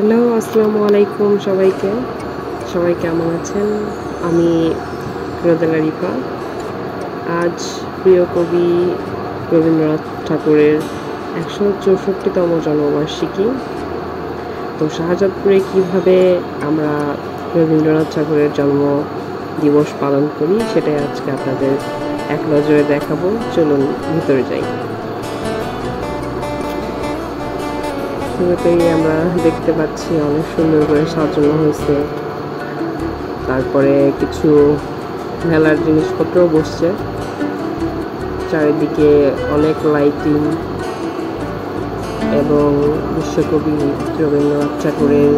Hello, আসসালামু আলাইকুম সবাইকে। সবাই কেমন আছেন? আমি রোদেলা রিফা। আজ প্রিয় কবি রবীন্দ্রনাথ ঠাকুরের ১৬৪তম জন্মবার্ষিকী। তো শাহজাদপুরে কিভাবে আমরা রবীন্দ্রনাথ ঠাকুরের জন্ম দিবস পালন করি সেটাই আজকে আপনাদের এক নজরে দেখাবো। চলুন ভিতরে যাই। শুরুতেই আমরা দেখতে পাচ্ছি অনেক সুন্দর করে সাজানো হয়েছে। তারপরে কিছু মেলার জিনিসপত্রও বসছে। চারিদিকে অনেক লাইটিং এবং বিশ্বকবি রবীন্দ্রনাথ ঠাকুরের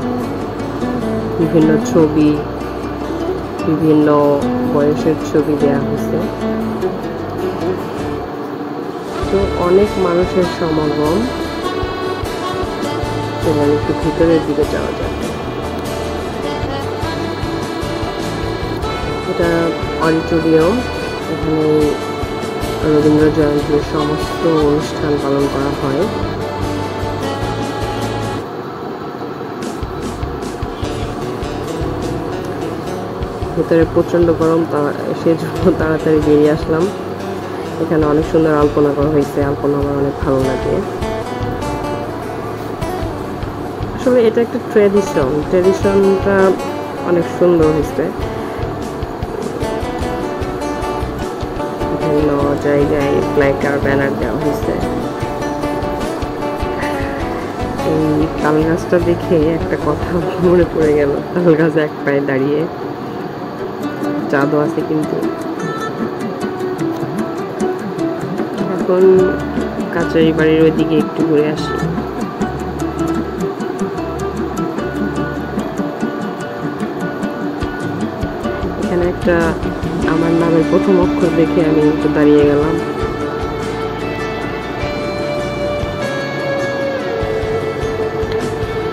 বিভিন্ন ছবি, বিভিন্ন বয়সের ছবি দেওয়া হয়েছে। তো অনেক মানুষের সমাগম। এবং একটু ভিতরের দিকে যাওয়া যায়। এটা অডিটোরিয়াম। এখানে রবীন্দ্র জয়ন্তীর সমস্ত অনুষ্ঠান পালন করা হয়। ভিতরে প্রচন্ড গরম, সেজন্য তাড়াতাড়ি বেরিয়ে আসলাম। এখানে অনেক সুন্দর আলপনা করা হয়েছে। আলপনা আমার অনেক ভালো লাগে। আসলে এটা একটা ট্র্যাডিশনটা অনেক সুন্দর হয়েছে। বিভিন্ন জায়গায় প্ল্যাকার ব্যানার দেওয়া হয়েছে। এই তাল গাছটা দেখে একটা কথা মনে পড়ে গেল। তাল গাছ এক পায়ে দাঁড়িয়ে, জাদু আছে কিন্তু। এখন কাচারি বাড়ির ওইদিকে একটু ঘুরে আসি। এখানে একটা আমার নামের প্রথম অক্ষর দেখে আমি একটু দাঁড়িয়ে গেলাম।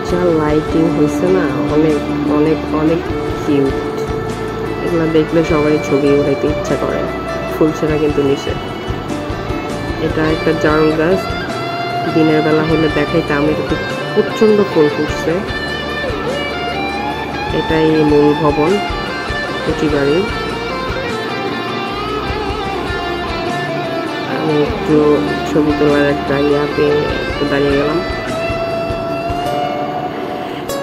যা লাইটিং হয়েছে না, অনেক অনেক অনেক কিউট। এগুলো দেখলে সবাই ছবি উঠাইতে ইচ্ছা করে। ফুল ছেঁড়া কিন্তু নিষেধ। এটা একটা জারুল গাছ। দিনের বেলা হলে দেখাইতাম, এটা প্রচন্ড ফুল ফুটছে। এটাই মূল ভবন কচি বাড়ির। আমি একটু ছবি তোলার একটা ইয়াতে একটু দাঁড়িয়ে গেলাম,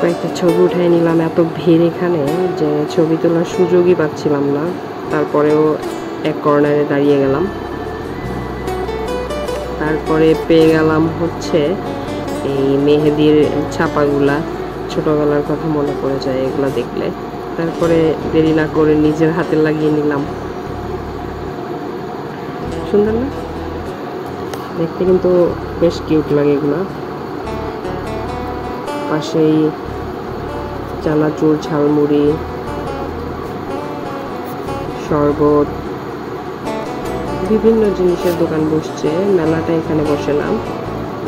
কয়েকটা ছবি উঠাই নিলাম। এত ভিড় এখানে যে ছবি তোলার সুযোগই পাচ্ছিলাম না। তারপরেও এক কর্নারে দাঁড়িয়ে গেলাম। তারপরে পেয়ে গেলাম হচ্ছে এই মেহেদির ছাপাগুলা। ছোটবেলার কথা মনে পড়ে যায় এগুলা দেখলে। তারপরে দেরি না করে নিজের হাতে লাগিয়ে নিলাম। সুন্দর না? দেখতে কিন্তু বেশ কিউট লাগে এগুলা। পাশেই চানাচুর, ঝালমুড়ি, শরবত, বিভিন্ন জিনিসের দোকান বসছে। মেলাটা এখানে বসে না,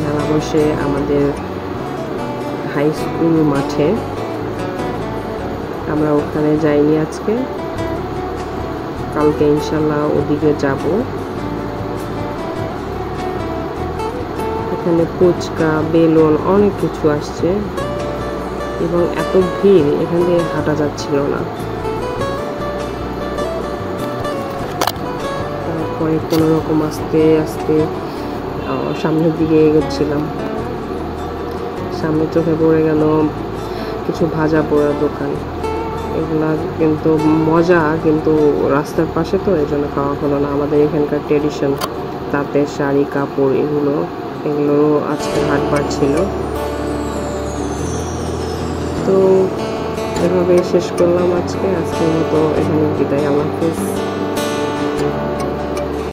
মেলা বসে আমাদের হাই স্কুল মাঠে। আমরা ওখানে যাইনি আজকে, কালকে ইনশাল্লাহ ওদিকে যাব। এখানে ফুচকা, বেলুন অনেক কিছু আসছে এবং এত ভিড় এখান থেকে হাঁটা যাচ্ছিল না। তারপরে কোনো রকম আস্তে আস্তে সামনের দিকে এগোচ্ছিলাম। সামনে চোখে পড়ে গেল কিছু ভাজা পোড়া দোকান। এগুলা কিন্তু মজা, কিন্তু রাস্তার পাশে তো এই জন্য খাওয়া হলো না। আমাদের এখানকার ট্রেডিশন, তাঁতের শাড়ি, কাপড়, এগুলোরও আজকে হাটবার ছিল। তো এভাবে শেষ করলাম আজকের মতো। এখানে বিদায়। আল্লাহ হাফেজ।